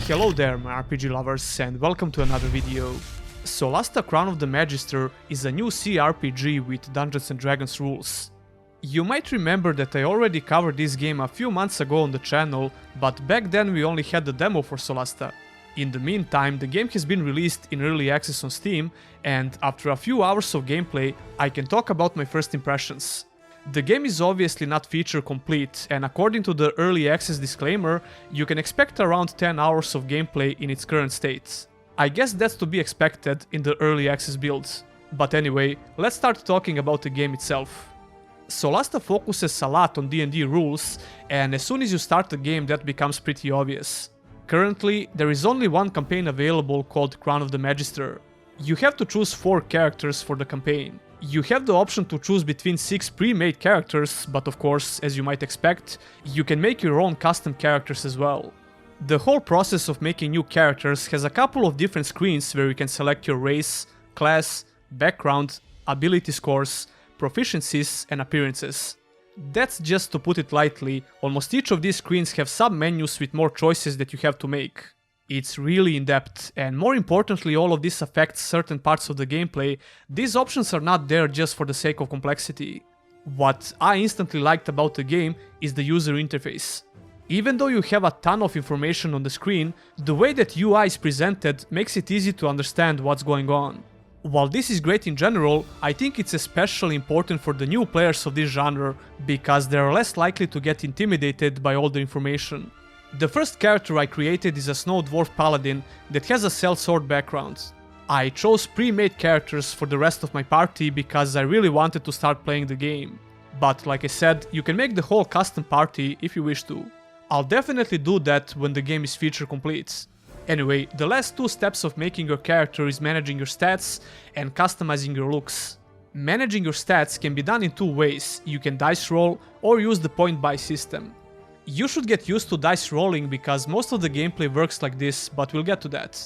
Hello there my RPG lovers and welcome to another video. Solasta Crown of the Magister is a new CRPG with Dungeons and Dragons rules. You might remember that I already covered this game a few months ago on the channel, but back then we only had the demo for Solasta. In the meantime, the game has been released in early access on Steam, and after a few hours of gameplay, I can talk about my first impressions. The game is obviously not feature complete, and according to the early access disclaimer, you can expect around 10 hours of gameplay in its current state. I guess that's to be expected in the early access builds. But anyway, let's start talking about the game itself. Solasta focuses a lot on D&D rules, and as soon as you start the game that becomes pretty obvious. Currently, there is only one campaign available called Crown of the Magister. You have to choose 4 characters for the campaign. You have the option to choose between 6 pre-made characters, but of course, as you might expect, you can make your own custom characters as well. The whole process of making new characters has a couple of different screens where you can select your race, class, background, ability scores, proficiencies and appearances. That's just to put it lightly, almost each of these screens have sub-menus with more choices that you have to make. It's really in-depth, and more importantly all of this affects certain parts of the gameplay. These options are not there just for the sake of complexity. What I instantly liked about the game is the user interface. Even though you have a ton of information on the screen, the way that UI is presented makes it easy to understand what's going on. While this is great in general, I think it's especially important for the new players of this genre, because they are less likely to get intimidated by all the information. The first character I created is a Snow Dwarf Paladin that has a sellsword background. I chose pre-made characters for the rest of my party because I really wanted to start playing the game. But like I said, you can make the whole custom party if you wish to. I'll definitely do that when the game is feature complete. Anyway, the last 2 steps of making your character is managing your stats and customizing your looks. Managing your stats can be done in 2 ways. You can dice roll or use the point buy system. You should get used to dice rolling because most of the gameplay works like this, but we'll get to that.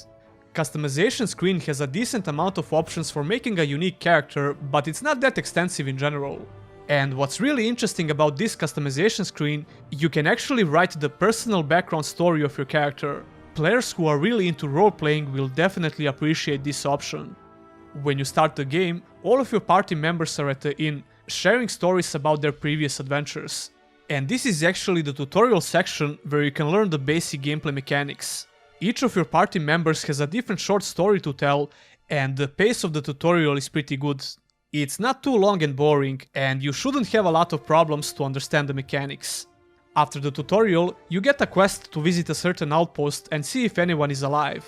Customization screen has a decent amount of options for making a unique character, but it's not that extensive in general. And what's really interesting about this customization screen, you can actually write the personal background story of your character. Players who are really into role-playing will definitely appreciate this option. When you start the game, all of your party members are at the inn, sharing stories about their previous adventures. And this is actually the tutorial section where you can learn the basic gameplay mechanics. Each of your party members has a different short story to tell, and the pace of the tutorial is pretty good. It's not too long and boring, and you shouldn't have a lot of problems to understand the mechanics. After the tutorial, you get a quest to visit a certain outpost and see if anyone is alive.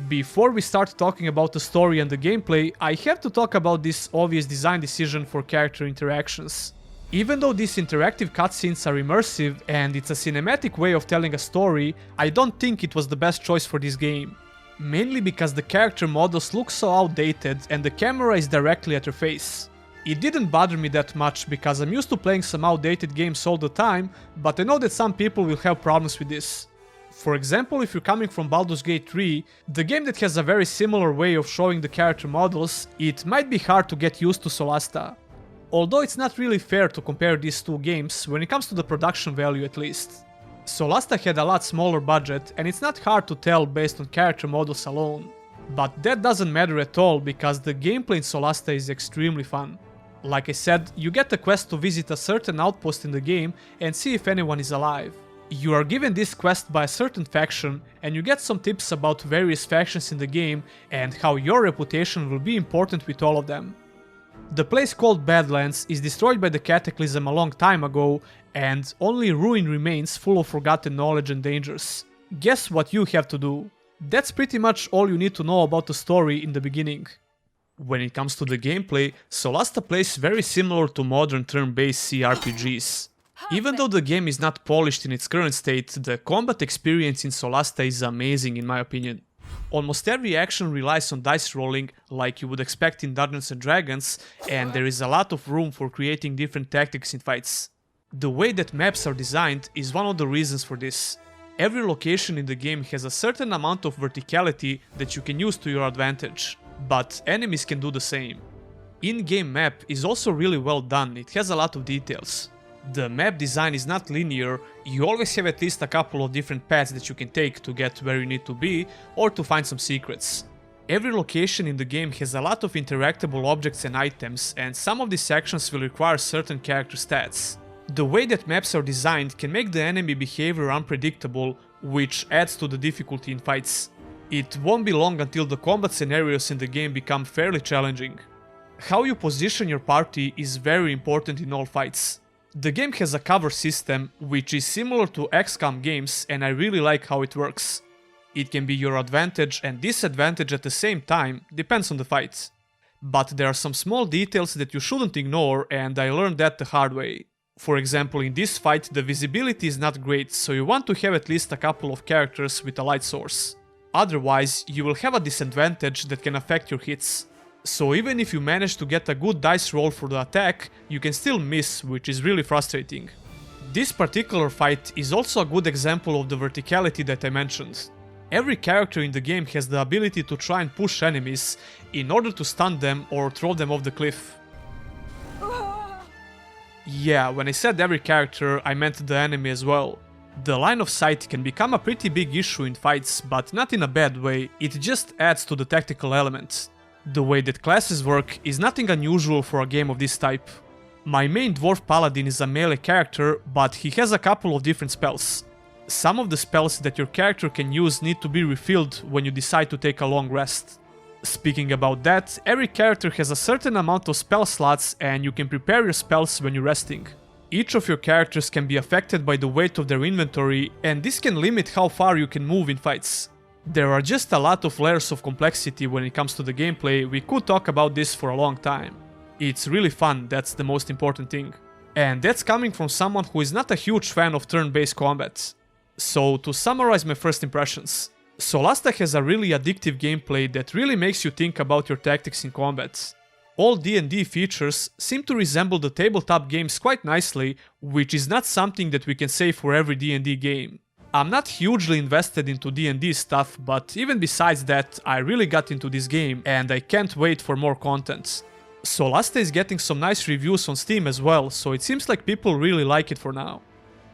Before we start talking about the story and the gameplay, I have to talk about this obvious design decision for character interactions. Even though these interactive cutscenes are immersive and it's a cinematic way of telling a story, I don't think it was the best choice for this game. Mainly because the character models look so outdated and the camera is directly at your face. It didn't bother me that much because I'm used to playing some outdated games all the time, but I know that some people will have problems with this. For example, if you're coming from Baldur's Gate 3, the game that has a very similar way of showing the character models, it might be hard to get used to Solasta. Although it's not really fair to compare these 2 games when it comes to the production value at least. Solasta had a lot smaller budget and it's not hard to tell based on character models alone. But that doesn't matter at all because the gameplay in Solasta is extremely fun. Like I said, you get a quest to visit a certain outpost in the game and see if anyone is alive. You are given this quest by a certain faction and you get some tips about various factions in the game and how your reputation will be important with all of them. The place called Badlands is destroyed by the Cataclysm a long time ago and only ruin remains full of forgotten knowledge and dangers. Guess what you have to do? That's pretty much all you need to know about the story in the beginning. When it comes to the gameplay, Solasta plays very similar to modern turn-based CRPGs. Even though the game is not polished in its current state, the combat experience in Solasta is amazing in my opinion. Almost every action relies on dice rolling, like you would expect in Dungeons and Dragons, and there is a lot of room for creating different tactics in fights. The way that maps are designed is one of the reasons for this. Every location in the game has a certain amount of verticality that you can use to your advantage, but enemies can do the same. In-game map is also really well done, it has a lot of details. The map design is not linear, you always have at least a couple of different paths that you can take to get where you need to be or to find some secrets. Every location in the game has a lot of interactable objects and items, and some of these sections will require certain character stats. The way that maps are designed can make the enemy behavior unpredictable, which adds to the difficulty in fights. It won't be long until the combat scenarios in the game become fairly challenging. How you position your party is very important in all fights. The game has a cover system, which is similar to XCOM games, and I really like how it works. It can be your advantage and disadvantage at the same time, depends on the fight. But there are some small details that you shouldn't ignore, and I learned that the hard way. For example, in this fight the visibility is not great, so you want to have at least a couple of characters with a light source. Otherwise, you will have a disadvantage that can affect your hits. So even if you manage to get a good dice roll for the attack, you can still miss, which is really frustrating. This particular fight is also a good example of the verticality that I mentioned. Every character in the game has the ability to try and push enemies in order to stun them or throw them off the cliff. Yeah, when I said every character, I meant the enemy as well. The line of sight can become a pretty big issue in fights, but not in a bad way, it just adds to the tactical element. The way that classes work is nothing unusual for a game of this type. My main dwarf paladin is a melee character, but he has a couple of different spells. Some of the spells that your character can use need to be refilled when you decide to take a long rest. Speaking about that, every character has a certain amount of spell slots and you can prepare your spells when you're resting. Each of your characters can be affected by the weight of their inventory, and this can limit how far you can move in fights. There are just a lot of layers of complexity when it comes to the gameplay, we could talk about this for a long time. It's really fun, that's the most important thing. And that's coming from someone who is not a huge fan of turn-based combat. So to summarize my first impressions, Solasta has a really addictive gameplay that really makes you think about your tactics in combat. All D&D features seem to resemble the tabletop games quite nicely, which is not something that we can say for every D&D game. I'm not hugely invested into D&D stuff, but even besides that, I really got into this game and I can't wait for more content. Solasta is getting some nice reviews on Steam as well, so it seems like people really like it for now.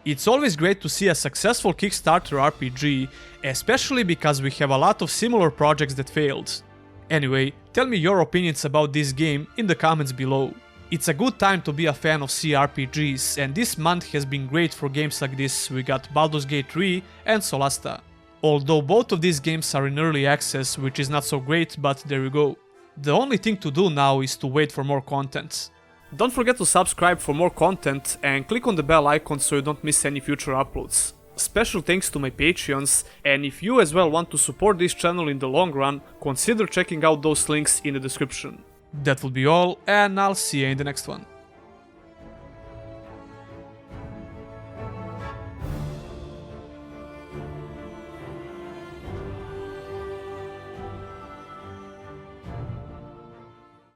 It's always great to see a successful Kickstarter RPG, especially because we have a lot of similar projects that failed. Anyway, tell me your opinions about this game in the comments below. It's a good time to be a fan of CRPGs, and this month has been great for games like this. We got Baldur's Gate 3 and Solasta. Although both of these games are in early access, which is not so great, but there you go. The only thing to do now is to wait for more content. Don't forget to subscribe for more content and click on the bell icon so you don't miss any future uploads. Special thanks to my Patreons, and if you as well want to support this channel in the long run, consider checking out those links in the description. That will be all, and I'll see you in the next one.